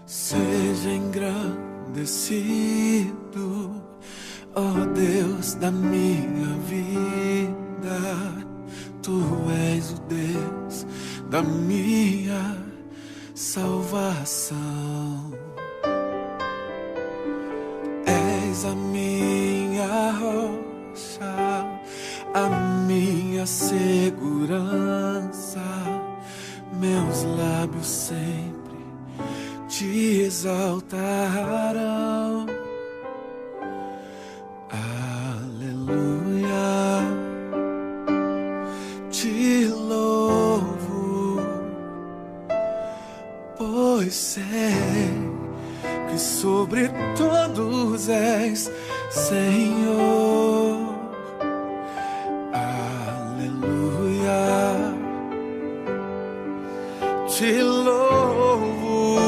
Seja engrandecido, ó Deus da minha vida. Tu és o Deus da minha salvação. És a minha rocha, a minha segurança. Meus lábios sempre te exaltarão. Aleluia, te louvo, pois sei que sobre todos és Senhor. Aleluia, te louvo,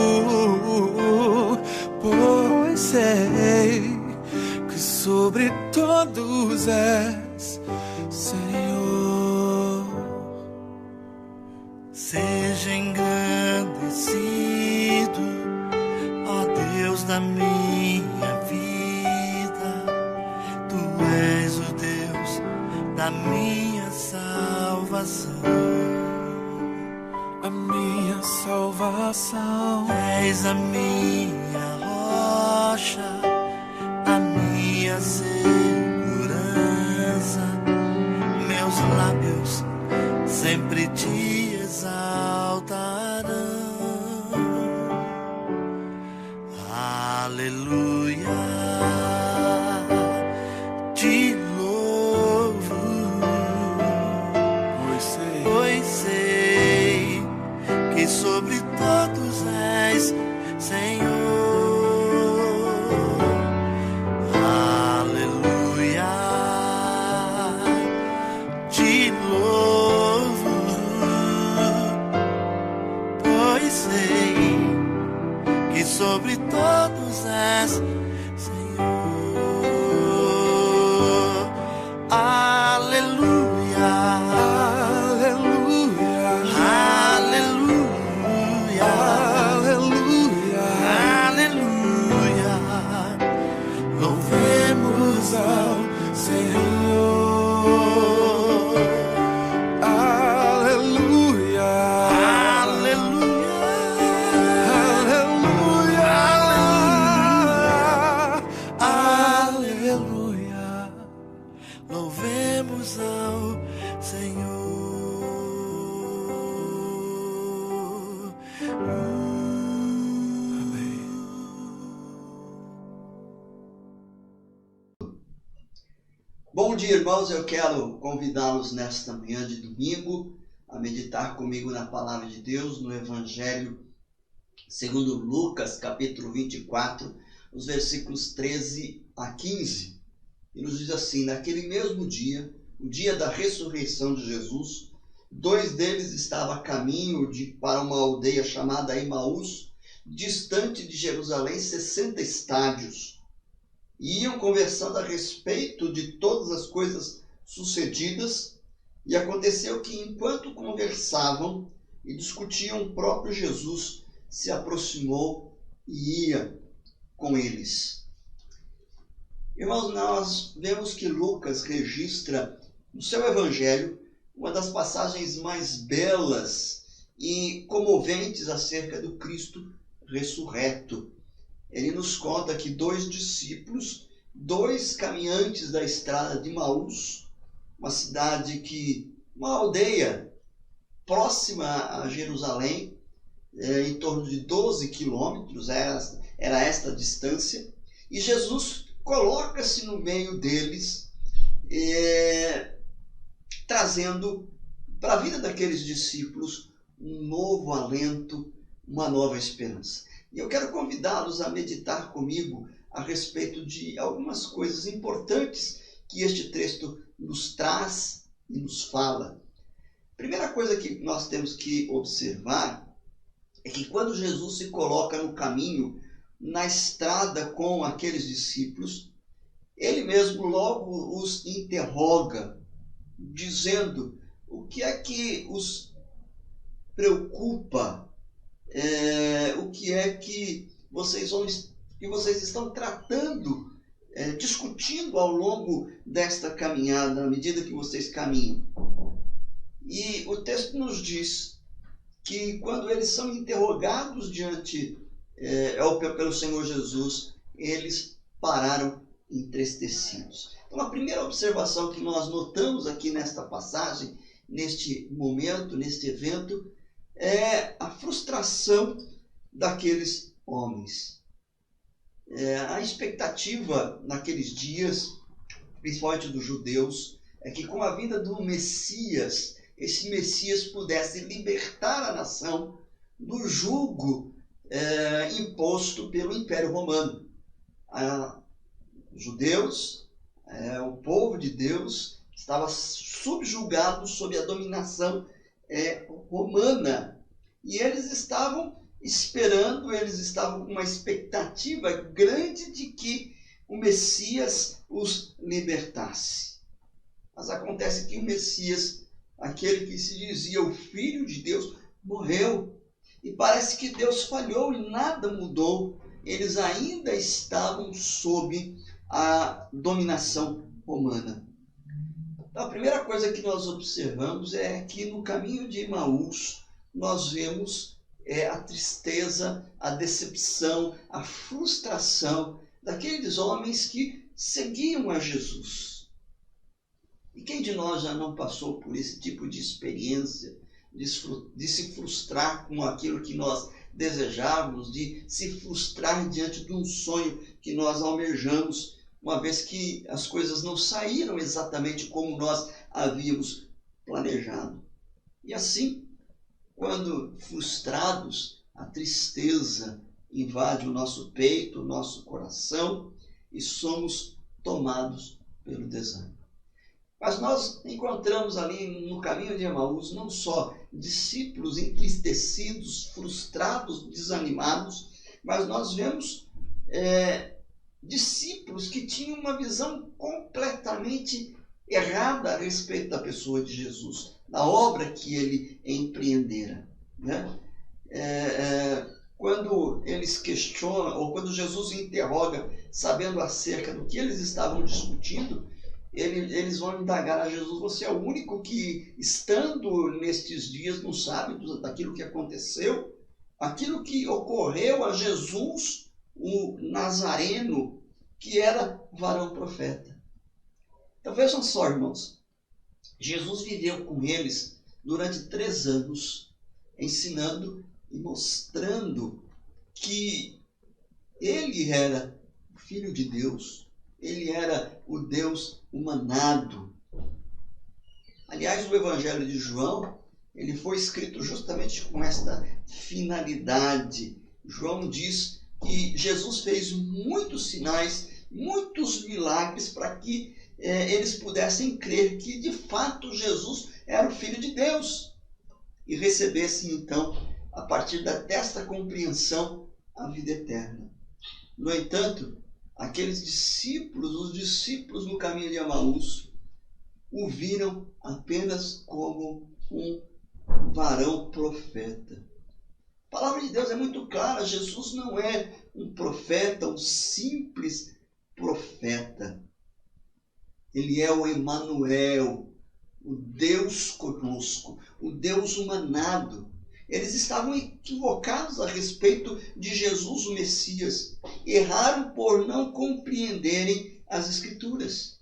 pois sei que sobre todos és Senhor. Seja engrandecido, ó Deus da minha vida. Tu és o Deus da minha salvação. A minha salvação. És a minha rocha, a minha segurança. Meus lábios sempre te exaltarão. Aleluia, te louvo, pois sei que sobre todos és Senhor. Aleluia, te louvo, pois sei que sobre todos és Senhor. Aleluia, Aleluia, aleluia, aleluia. aleluia. Louvemos ao Senhor. Aleluia, Aleluia, aleluia, aleluia. louvemos ao Senhor. Bom dia, irmãos. Eu quero convidá-los nesta manhã de domingo a meditar comigo na Palavra de Deus, no Evangelho segundo Lucas, capítulo 24, os versículos 13 a 15. E nos diz assim: naquele mesmo dia, o dia da ressurreição de Jesus, dois deles estavam a caminho para uma aldeia chamada Emaús, distante de Jerusalém 60 estádios. E iam conversando a respeito de todas as coisas sucedidas, e aconteceu que, enquanto conversavam e discutiam, o próprio Jesus se aproximou e ia com eles. Irmãos, nós vemos que Lucas registra no seu evangelho uma das passagens mais belas e comoventes acerca do Cristo ressurreto. Ele nos conta que dois discípulos, dois caminhantes da estrada de Emaús, uma aldeia próxima a Jerusalém, em torno de 12 quilômetros, era esta a distância, e Jesus coloca-se no meio deles, trazendo para a vida daqueles discípulos um novo alento, uma nova esperança. E eu quero convidá-los a meditar comigo a respeito de algumas coisas importantes que este texto nos traz e nos fala. Primeira coisa que nós temos que observar é que quando Jesus se coloca no caminho, na estrada com aqueles discípulos, ele mesmo logo os interroga, dizendo o que é que os preocupa o que é que vocês estão tratando, discutindo ao longo desta caminhada, à medida que vocês caminham. E o texto nos diz que quando eles são interrogados pelo Senhor Jesus, eles pararam entristecidos. Então, a primeira observação que nós notamos aqui nesta passagem, neste momento, neste evento, é a frustração daqueles homens. A expectativa naqueles dias, principalmente dos judeus, é que com a vinda do Messias, esse Messias pudesse libertar a nação do jugo imposto pelo Império Romano. Os judeus, o povo de Deus, estava subjugado sob a dominação romana. E eles estavam esperando, eles estavam com uma expectativa grande de que o Messias os libertasse. Mas acontece que o Messias, aquele que se dizia o Filho de Deus, morreu. E parece que Deus falhou e nada mudou. Eles ainda estavam sob a dominação romana. Então, a primeira coisa que nós observamos é que no caminho de Emaús nós vemos a tristeza, a decepção, a frustração daqueles homens que seguiam a Jesus. E quem de nós já não passou por esse tipo de experiência, de se frustrar com aquilo que nós desejávamos, de se frustrar diante de um sonho que nós almejamos, uma vez que as coisas não saíram exatamente como nós havíamos planejado. E assim, quando frustrados, a tristeza invade o nosso peito, o nosso coração, e somos tomados pelo desânimo. Mas nós encontramos ali no caminho de Emaús não só discípulos entristecidos, frustrados, desanimados, mas nós vemos discípulos que tinham uma visão completamente errada a respeito da pessoa de Jesus, da obra que ele empreendera. Né? Quando eles questionam, ou quando Jesus interroga, sabendo acerca do que eles estavam discutindo, eles vão indagar a Jesus: você é o único que, estando nestes dias, não sabe daquilo que aconteceu? Aquilo que ocorreu a Jesus, o Nazareno, que era varão profeta. Então vejam só, irmãos, Jesus viveu com eles durante 3 anos, ensinando e mostrando que ele era o Filho de Deus, ele era o Deus humanado. Aliás, o Evangelho de João, ele foi escrito justamente com esta finalidade. João diz que Jesus fez muitos sinais, muitos milagres para que eles pudessem crer que de fato Jesus era o Filho de Deus e recebessem então, a partir desta compreensão, a vida eterna. No entanto, aqueles discípulos, os discípulos no caminho de Emaús, o viram apenas como um varão profeta. A palavra de Deus é muito clara: Jesus não é um profeta, um simples profeta. Ele é o Emanuel, o Deus conosco, o Deus humanado. Eles estavam equivocados a respeito de Jesus, o Messias. Erraram por não compreenderem as Escrituras.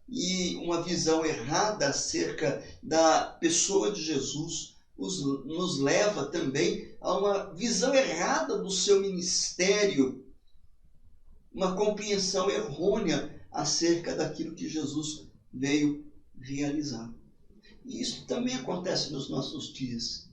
E uma visão errada acerca da pessoa de Jesus nos leva também a uma visão errada do seu ministério, uma compreensão errônea acerca daquilo que Jesus veio realizar. E isso também acontece nos nossos dias.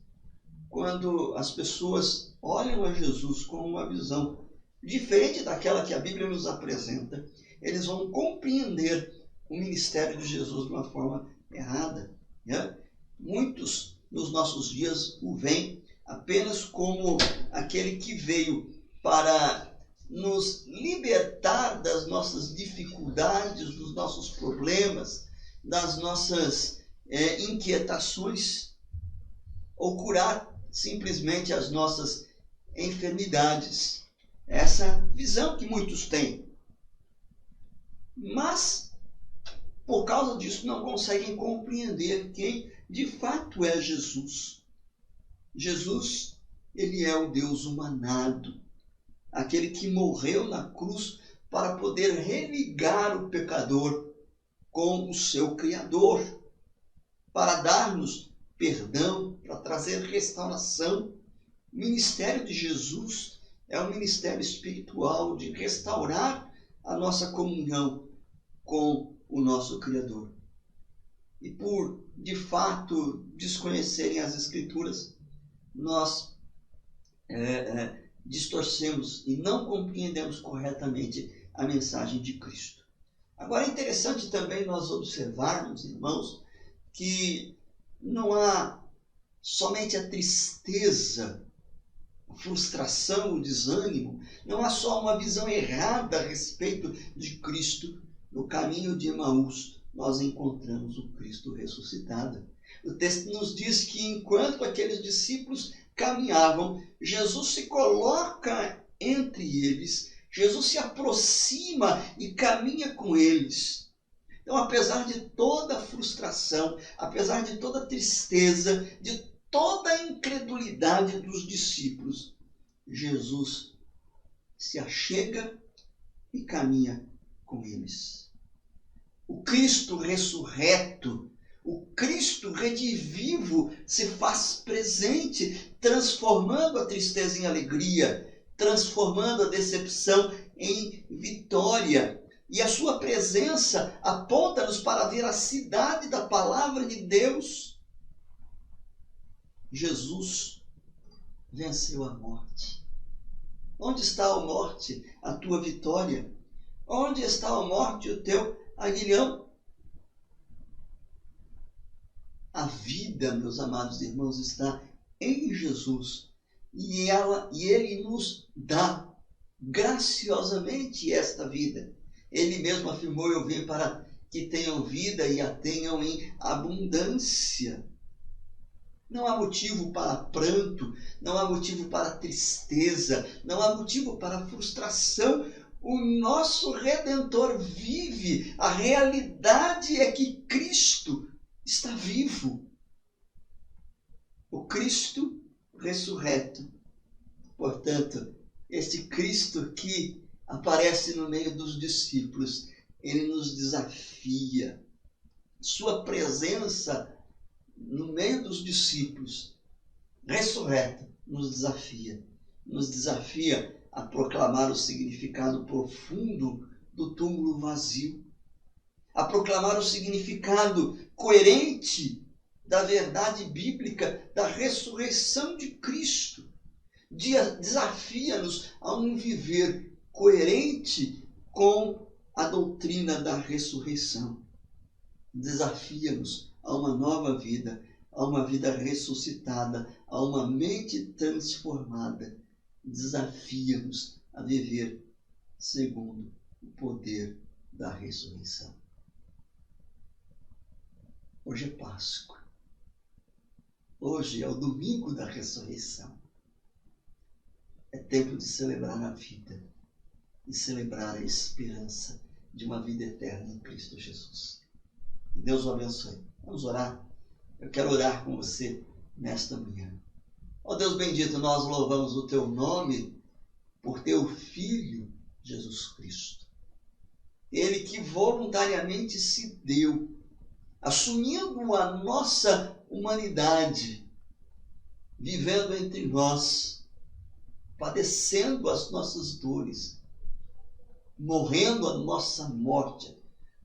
Quando as pessoas olham a Jesus com uma visão diferente daquela que a Bíblia nos apresenta, eles vão compreender o ministério de Jesus de uma forma errada. Né? Muitos nos nossos dias o veem apenas como aquele que veio para nos libertar das nossas dificuldades, dos nossos problemas, das nossas inquietações, ou curar simplesmente as nossas enfermidades. Essa visão que muitos têm. Mas, por causa disso, não conseguem compreender quem de fato é Jesus. Jesus, ele é o Deus humanado, aquele que morreu na cruz para poder religar o pecador com o seu Criador, para dar-nos perdão, para trazer restauração. O ministério de Jesus é um ministério espiritual de restaurar a nossa comunhão com o nosso Criador. E por, de fato, desconhecerem as Escrituras, nós distorcemos e não compreendemos corretamente a mensagem de Cristo. Agora é interessante também nós observarmos, irmãos, que não há somente a tristeza, a frustração, o desânimo, não há só uma visão errada a respeito de Cristo. No caminho de Emaús, nós encontramos o Cristo ressuscitado. O texto nos diz que enquanto aqueles discípulos caminhavam, Jesus se coloca entre eles, Jesus se aproxima e caminha com eles. Então, apesar de toda a frustração, apesar de toda a tristeza, de toda a incredulidade dos discípulos, Jesus se achega e caminha com eles. O Cristo ressurreto, o Cristo redivivo se faz presente, transformando a tristeza em alegria, transformando a decepção em vitória. E a sua presença aponta-nos para a veracidade da palavra de Deus. Jesus venceu a morte. Onde está a morte, a tua vitória? Onde está a morte, o teu aguilhão? A vida, meus amados irmãos, está em Jesus. E ele nos dá graciosamente esta vida. Ele mesmo afirmou: eu vim para que tenham vida e a tenham em abundância. Não há motivo para pranto, não há motivo para tristeza, não há motivo para frustração. O nosso Redentor vive. A realidade é que Cristo está vivo. O Cristo ressurreto. Portanto, este Cristo que aparece no meio dos discípulos, ele nos desafia. Sua presença no meio dos discípulos, ressurreto, nos desafia a proclamar o significado profundo do túmulo vazio, a proclamar o significado coerente da verdade bíblica da ressurreição de Cristo. Desafia-nos a um viver coerente com a doutrina da ressurreição. Desafia-nos a uma nova vida, a uma vida ressuscitada, a uma mente transformada. Desafia-nos a viver segundo o poder da ressurreição. Hoje é Páscoa. Hoje é o domingo da ressurreição. É tempo de celebrar a vida e celebrar a esperança de uma vida eterna em Cristo Jesus. Que Deus o abençoe. Vamos orar? Eu quero orar com você nesta manhã. Ó Deus bendito, nós louvamos o teu nome por teu Filho Jesus Cristo. Ele que voluntariamente se deu, assumindo a nossa humanidade, vivendo entre nós, padecendo as nossas dores, morrendo a nossa morte,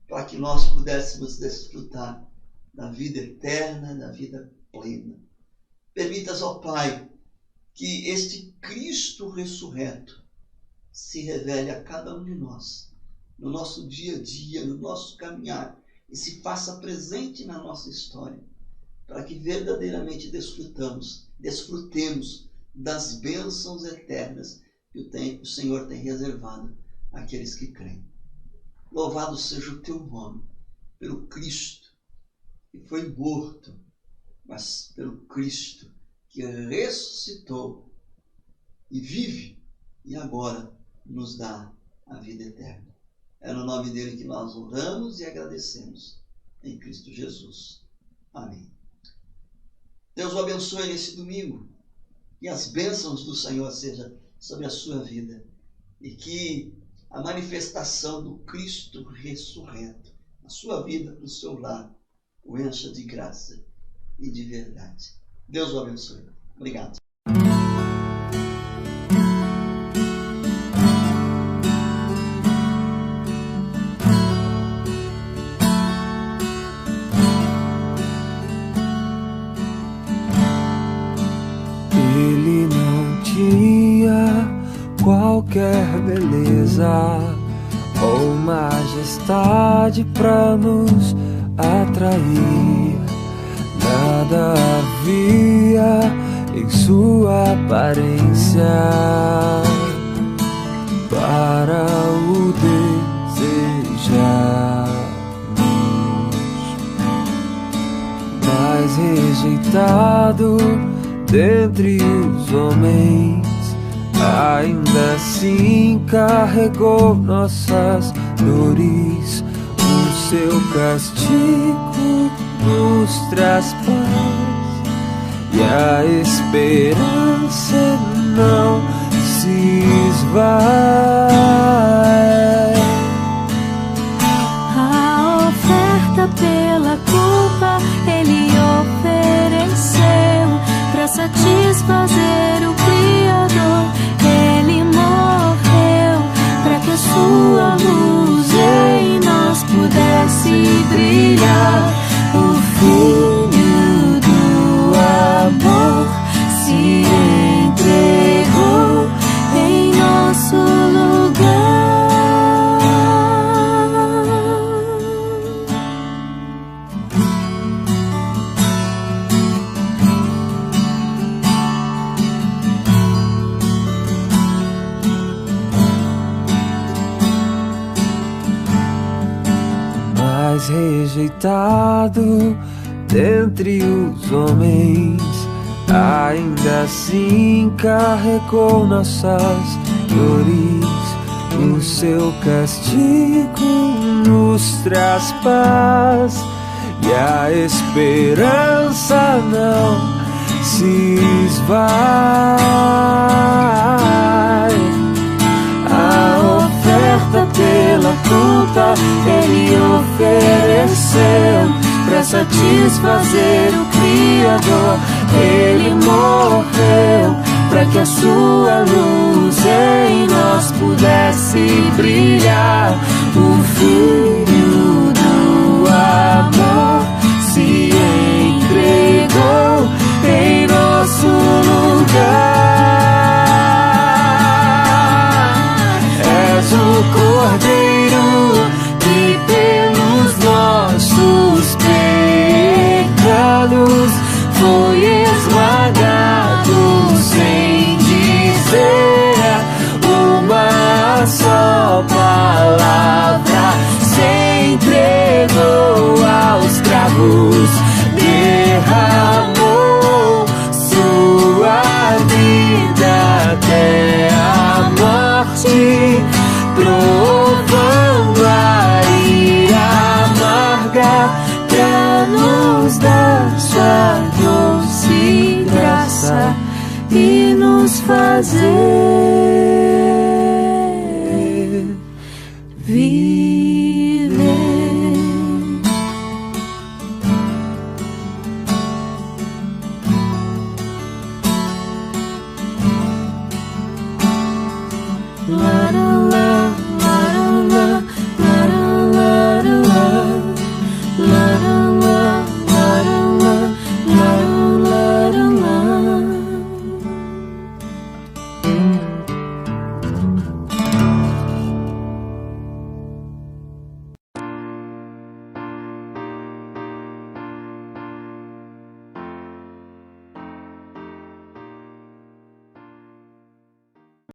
para que nós pudéssemos desfrutar da vida eterna, da vida plena. Permitas, ó Pai, que este Cristo ressurreto se revele a cada um de nós, no nosso dia a dia, no nosso caminhar, e se faça presente na nossa história, para que verdadeiramente desfrutemos das bênçãos eternas que o Senhor tem reservado àqueles que creem. Louvado seja o teu nome, pelo Cristo que foi morto, mas pelo Cristo que ressuscitou e vive e agora nos dá a vida eterna. É no nome dele que nós oramos e agradecemos, em Cristo Jesus. Amém. Deus o abençoe nesse domingo, que as bênçãos do Senhor sejam sobre a sua vida e que a manifestação do Cristo ressurreto na sua vida, no seu lar, o encha de graça e de verdade. Deus o abençoe. Obrigado. Ele não tinha qualquer beleza ou majestade pra nos atrair. Nada havia em sua aparência para o desejarmos, mas rejeitado dentre os homens, ainda assim carregou nossas dores. O seu castigo nos traz paz e a esperança não se esvai. A oferta pela culpa ele ofereceu para satisfazer o Criador. Ele morreu para que a sua luz em nós pudesse brilhar. O Filho do amor se entregou em nosso lugar. Mas rejeitado dentre os homens, ainda assim carregou nossas dores. O seu castigo nos traz paz e a esperança não se esvai. A oferta pela culpa ele ofereceu para satisfazer o Criador. Ele morreu para que a sua luz em nós pudesse brilhar. O Filho do amor se entregou em nosso lugar. És o Cordeiro que pelos nossos pecados foi esmagado, sem dizer uma só palavra. Se entregou aos cravos, derramou sua vida até a morte, provando a ira amarga pra nos dar sua doce graça e nos fazer viver.